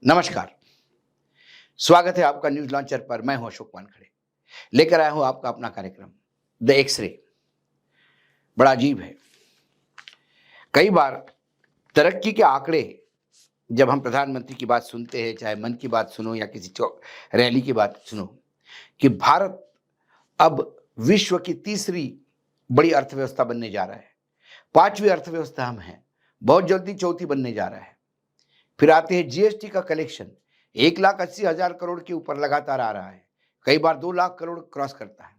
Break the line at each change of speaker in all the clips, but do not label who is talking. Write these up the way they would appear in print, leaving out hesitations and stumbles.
नमस्कार। स्वागत है आपका न्यूज लॉन्चर पर। मैं हूं अशोक वानखड़े। लेकर आया हूं आपका अपना कार्यक्रम द एक्सरे। बड़ा अजीब है। कई बार तरक्की के आंकड़े जब हम प्रधानमंत्री की बात सुनते हैं, चाहे मन की बात सुनो या किसी रैली की बात सुनो, कि भारत अब विश्व की तीसरी बड़ी अर्थव्यवस्था बनने जा रहा है, पांचवी अर्थव्यवस्था हम हैं, बहुत जल्दी चौथी बनने जा रहा है। फिर आते हैं जीएसटी का कलेक्शन 1,80,000 करोड़ के ऊपर लगातार आ रहा है, कई बार 2 लाख करोड़ क्रॉस करता है।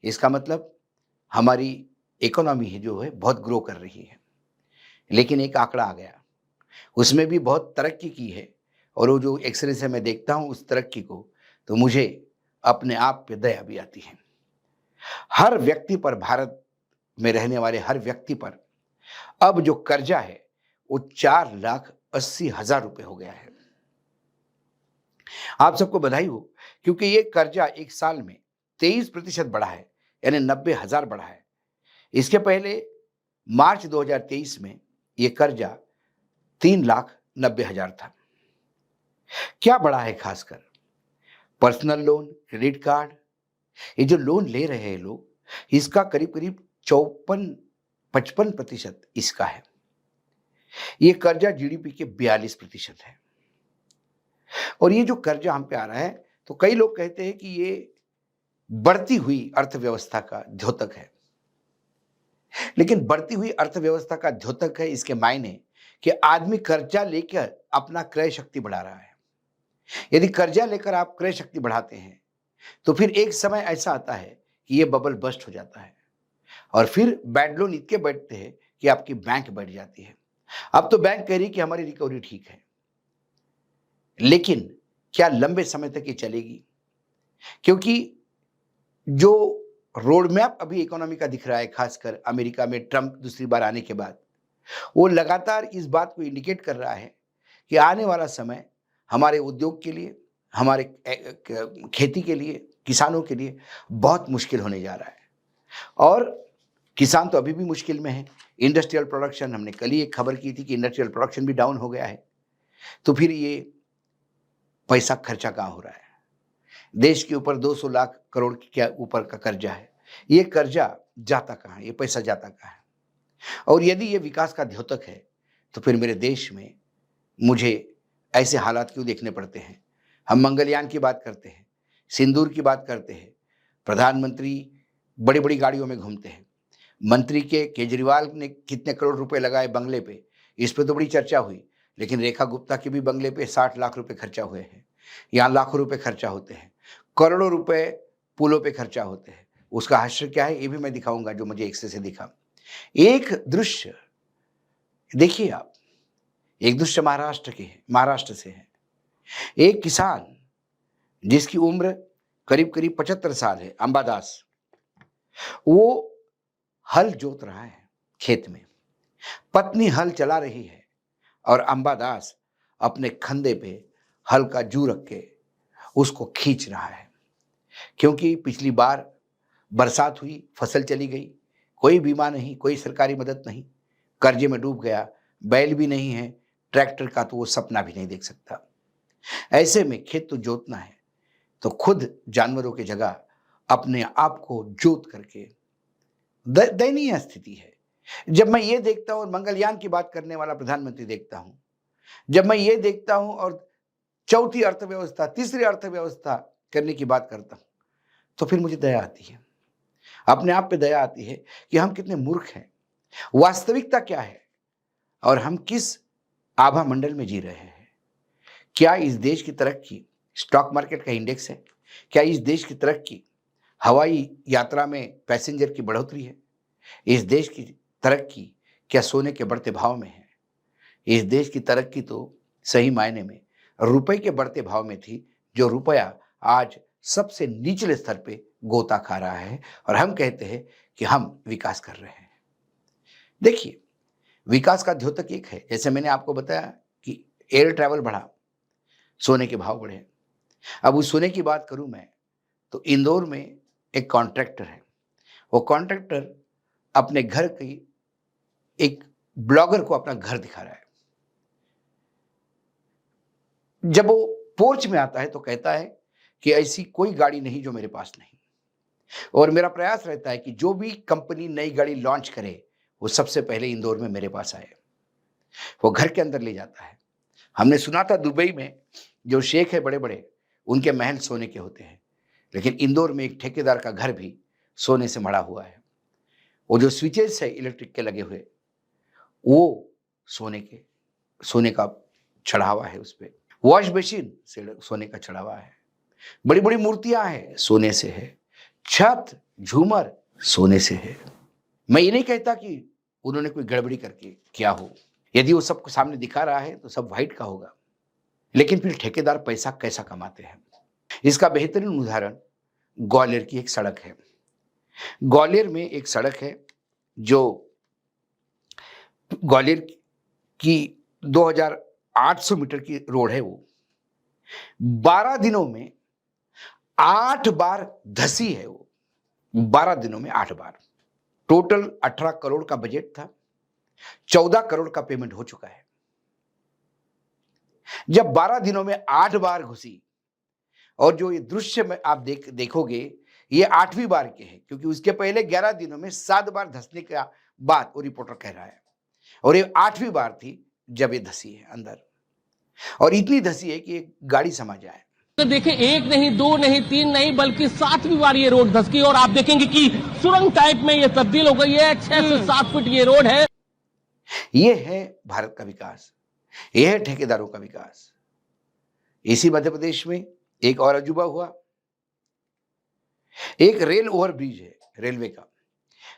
इसका मतलब हमारी इकोनॉमी है जो है बहुत ग्रो कर रही है। लेकिन एक आंकड़ा आ गया, उसमें भी बहुत तरक्की की है, और वो जो एक्सरे से मैं देखता हूं उस तरक्की को, तो मुझे अपने आप पे दया भी आती है। हर व्यक्ति पर, भारत में रहने वाले हर व्यक्ति पर अब जो कर्जा है वो 4,80,000 रुपए हो गया है। आप सबको बधाई हो, क्योंकि ये कर्जा एक साल में 23% बढ़ा है, यानी 90,000 बढ़ा है। इसके पहले मार्च 2023 में ये कर्जा 3,90,000 था। क्या बढ़ा है? खासकर पर्सनल लोन, क्रेडिट कार्ड, ये जो लोन ले रहे हैं लोग, इसका करीब करीब 54-55% इसका है। ये कर्जा जीडीपी के 42% है। और ये जो कर्जा हम पे आ रहा है, तो कई लोग कहते हैं कि ये बढ़ती हुई अर्थव्यवस्था का द्योतक है। लेकिन बढ़ती हुई अर्थव्यवस्था का द्योतक है इसके मायने कि आदमी कर्जा लेकर अपना क्रय शक्ति बढ़ा रहा है। यदि कर्जा लेकर आप क्रय शक्ति बढ़ाते हैं, तो फिर एक समय ऐसा आता है कि ये बबल बस्ट हो जाता है, और फिर बैड लोन इतने बढ़ते हैं कि आपकी बैंक बढ़ जाती है। अब तो बैंक कह रही कि हमारी रिकवरी ठीक है, लेकिन क्या लंबे समय तक ये चलेगी? क्योंकि जो रोड मैप अभी इकोनॉमी का दिख रहा है, खासकर अमेरिका में ट्रंप दूसरी बार आने के बाद, वो लगातार इस बात को इंडिकेट कर रहा है कि आने वाला समय हमारे उद्योग के लिए, हमारे खेती के लिए, किसानों के लिए बहुत मुश्किल होने जा रहा है। और किसान तो अभी भी मुश्किल में है। इंडस्ट्रियल प्रोडक्शन, हमने कल ही एक खबर की थी कि इंडस्ट्रियल प्रोडक्शन भी डाउन हो गया है। तो फिर ये पैसा खर्चा कहाँ हो रहा है? देश के ऊपर 200 लाख करोड़ के ऊपर का कर्जा है। ये कर्जा जाता कहाँ है? ये पैसा जाता कहाँ है? और यदि ये विकास का द्योतक है, तो फिर मेरे देश में मुझे ऐसे हालात क्यों देखने पड़ते हैं? हम मंगलयान की बात करते हैं, सिंदूर की बात करते हैं, प्रधानमंत्री बड़ी बड़ी गाड़ियों में घूमते हैं, मंत्री के केजरीवाल ने कितने करोड़ रुपए लगाए बंगले पे, इस पे तो बड़ी चर्चा हुई। लेकिन रेखा गुप्ता के भी बंगले पे 60 लाख रुपए खर्चा हुए हैं। यहाँ लाखों रुपए खर्चा होते हैं, करोड़ों रुपए पुलों पे खर्चा होते हैं। उसका हश्र क्या है ये भी मैं दिखाऊंगा, जो मुझे एक्से से दिखा। एक दृश्य देखिए आप, एक दृश्य महाराष्ट्र से है। एक किसान जिसकी उम्र करीब करीब 75 साल है, अंबादास, वो हल जोत रहा है खेत में। पत्नी हल चला रही है और अंबादास अपने कंधे पे हल का जू रख के उसको खींच रहा है। क्योंकि पिछली बार बरसात हुई, फसल चली गई, कोई बीमा नहीं, कोई सरकारी मदद नहीं, कर्जे में डूब गया, बैल भी नहीं है, ट्रैक्टर का तो वो सपना भी नहीं देख सकता। ऐसे में खेत तो जोतना है, तो खुद जानवरों की जगह अपने आप को जोत करके दयनीय स्थिति है। जब मैं ये देखता हूं और मंगलयान की बात करने वाला प्रधानमंत्री देखता हूं, जब मैं ये देखता हूं और चौथी अर्थव्यवस्था, तीसरी अर्थव्यवस्था करने की बात करता हूं, तो फिर मुझे दया आती है। अपने आप पे दया आती है कि हम कितने मूर्ख हैं। वास्तविकता क्या है और हम किस आभा मंडल में जी रहे हैं? क्या इस देश की तरक्की स्टॉक मार्केट का इंडेक्स है? क्या इस देश की तरक्की हवाई यात्रा में पैसेंजर की बढ़ोतरी है? इस देश की तरक्की क्या सोने के बढ़ते भाव में है? इस देश की तरक्की तो सही मायने में रुपए के बढ़ते भाव में थी, जो रुपया आज सबसे निचले स्तर पे गोता खा रहा है, और हम कहते हैं कि हम विकास कर रहे हैं। देखिए, विकास का द्योतक एक है, जैसे मैंने आपको बताया कि एयर ट्रैवल बढ़ा, सोने के भाव बढ़े। अब उस सोने की बात करूं मैं, तो इंदौर में एक कॉन्ट्रैक्टर है। वो कॉन्ट्रैक्टर अपने घर की एक ब्लॉगर को अपना घर दिखा रहा है। जब वो पोर्च में आता है तो कहता है कि ऐसी कोई गाड़ी नहीं जो मेरे पास नहीं। और मेरा प्रयास रहता है कि जो भी कंपनी नई गाड़ी लॉन्च करे, वो सबसे पहले इंदौर में मेरे पास आए। वो घर के अंदर ले जाता है। हमने सुना था दुबई में जो शेख है बड़े-बड़े, उनके महल सोने के होते हैं। लेकिन इंदौर में एक ठेकेदार का घर भी सोने से मढ़ा हुआ है। वो जो स्विचेस है इलेक्ट्रिक के लगे हुए, वो सोने का चढ़ावा है उसपे। वॉश बेसिन से सोने का चढ़ावा है। बड़ी-बड़ी मूर्तियां हैं, सोने से है। छत, झूमर सोने से है। मैं ये नहीं कहता कि उन्होंने कोई गड़बड़ी करके किया हो। यदि वो सबको सामने दिखा रहा है तो सब व्हाइट का होगा। लेकिन फिर ठेकेदार पैसा कैसा कमाते हैं? इसका बेहतरीन उदाहरण ग्वालियर की एक सड़क है। ग्वालियर में एक सड़क है जो ग्वालियर की 2800 मीटर की रोड है। वो 12 दिनों में 8 बार धसी है। वो 12 दिनों में 8 बार। टोटल 18 करोड़ का बजट था। 14 करोड़ का पेमेंट हो चुका है। जब 12 दिनों में 8 बार घुसी, और जो ये दृश्य में आप देखोगे, ये 8वीं बार के हैं, क्योंकि उसके पहले 11 दिनों में 7 बार धंसने का बात वो रिपोर्टर कह रहा है, और ये 8वीं बार थी जब ये धसी है अंदर, और इतनी धसी है कि एक गाड़ी समा जाए।
तो देखिए, एक नहीं, दो नहीं, तीन नहीं, बल्कि 7वीं बार ये रोड धसकी, और आप देखेंगे कि सुरंग टाइप में ये तब्दील हो गई है। 6 से 7 फीट ये रोड है।
ये है भारत का विकास, ये है ठेकेदारों का विकास। इसी मध्य प्रदेश में एक और अजूबा हुआ। एक रेल ओवरब्रिज है रेलवे का,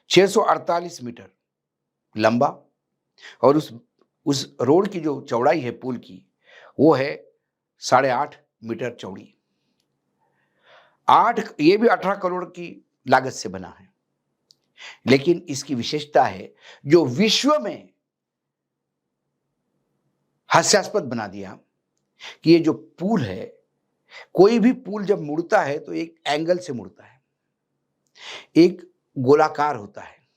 648 मीटर लंबा, और उस रोड की जो चौड़ाई है पुल की, वो है 8.5 मीटर चौड़ी। ये भी 18 करोड़ की लागत से बना है। लेकिन इसकी विशेषता है जो विश्व में हास्यास्पद बना दिया कि ये जो पुल है, कोई भी पुल जब मुड़ता है तो एक एंगल से मुड़ता है, एक गोलाकार होता है।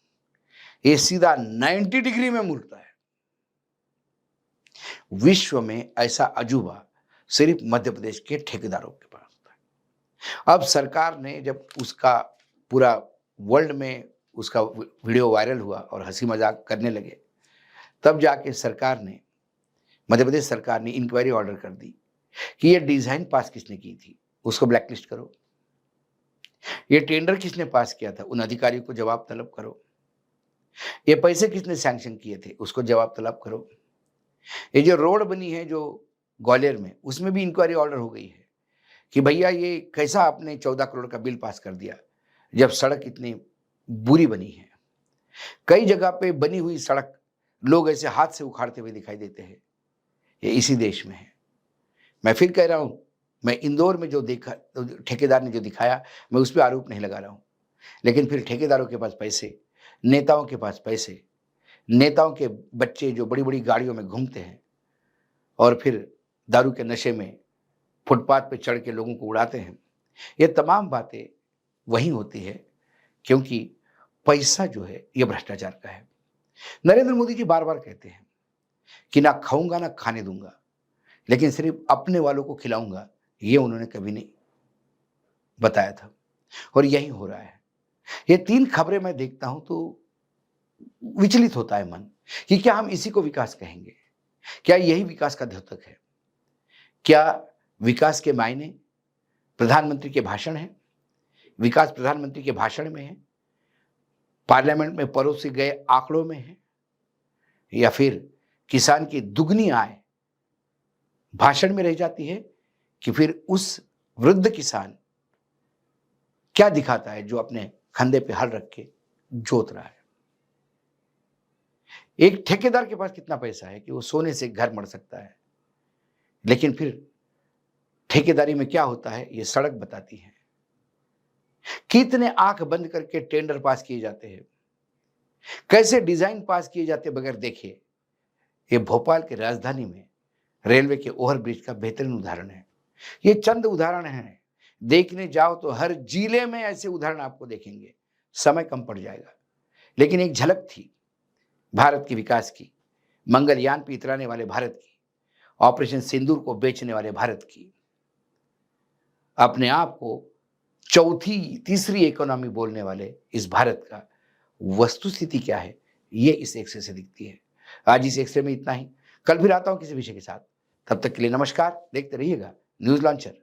ये सीधा 90 डिग्री में मुड़ता है। विश्व में ऐसा अजूबा सिर्फ मध्य प्रदेश के ठेकेदारों के पास था। अब सरकार ने जब उसका पूरा वर्ल्ड में उसका वीडियो वायरल हुआ और हंसी मजाक करने लगे, तब जाके मध्य प्रदेश सरकार ने इंक्वायरी ऑर्डर कर दी कि ये डिजाइन पास किसने की थी, उसको ब्लैकलिस्ट करो। ये टेंडर किसने पास किया था, उन अधिकारियों को जवाब तलब करो। ये पैसे किसने सैंक्शन किए थे, उसको जवाब तलब करो। ये जो रोड बनी है जो ग्वालियर में, उसमें भी इंक्वायरी ऑर्डर हो गई है कि भैया ये कैसा आपने 14 करोड़ का बिल पास कर दिया जब सड़क इतनी बुरी बनी है। कई जगह पे बनी हुई सड़क लोग ऐसे हाथ से उखाड़ते हुए दिखाई देते हैं। ये इसी देश में है। मैं फिर कह रहा हूं, मैं इंदौर में जो देखा, ठेकेदार ने जो दिखाया, मैं उस पर आरोप नहीं लगा रहा हूं। लेकिन फिर ठेकेदारों के पास पैसे, नेताओं के पास पैसे, नेताओं के बच्चे जो बड़ी बड़ी गाड़ियों में घूमते हैं और फिर दारू के नशे में फुटपाथ पे चढ़ के लोगों को उड़ाते हैं, ये तमाम बातें वहीं होती है क्योंकि पैसा जो है ये भ्रष्टाचार का है। नरेंद्र मोदी जी बार बार कहते हैं कि ना खाऊंगा ना खाने दूंगा, लेकिन सिर्फ अपने वालों को खिलाऊंगा, ये उन्होंने कभी नहीं बताया था, और यही हो रहा है। ये 3 खबरें मैं देखता हूं तो विचलित होता है मन कि क्या हम इसी को विकास कहेंगे? क्या यही विकास का द्योतक है? क्या विकास के मायने प्रधानमंत्री के भाषण है? विकास प्रधानमंत्री के भाषण में है? पार्लियामेंट में परोसे गए आंकड़ों में है? या फिर किसान की दुगनी आय भाषण में रह जाती है? कि फिर उस वृद्ध किसान क्या दिखाता है जो अपने कंधे पे हल रख के जोत रहा है? एक ठेकेदार के पास कितना पैसा है कि वो सोने से घर मढ़ सकता है, लेकिन फिर ठेकेदारी में क्या होता है ये सड़क बताती है। कितने आंख बंद करके टेंडर पास किए जाते हैं, कैसे डिजाइन पास किए जाते बगैर देखे। ये भोपाल के राजधानी में रेलवे के ओवरब्रिज का बेहतरीन उदाहरण है। ये चंद उदाहरण हैं, देखने जाओ तो हर जिले में ऐसे उदाहरण आपको देखेंगे, समय कम पड़ जाएगा। लेकिन एक झलक थी भारत के विकास की, मंगलयान पे इतराने वाले भारत की, ऑपरेशन सिंदूर को बेचने वाले भारत की, अपने आप को तीसरी इकोनॉमी बोलने वाले इस भारत का वस्तुस्थिति क्या है, ये इस एक्सरे से दिखती है। आज इस एक्सरे में इतना ही। कल फिर आता हूं किसी विषय के साथ। तब तक के लिए नमस्कार। देखते रहिएगा न्यूज लॉन्चर।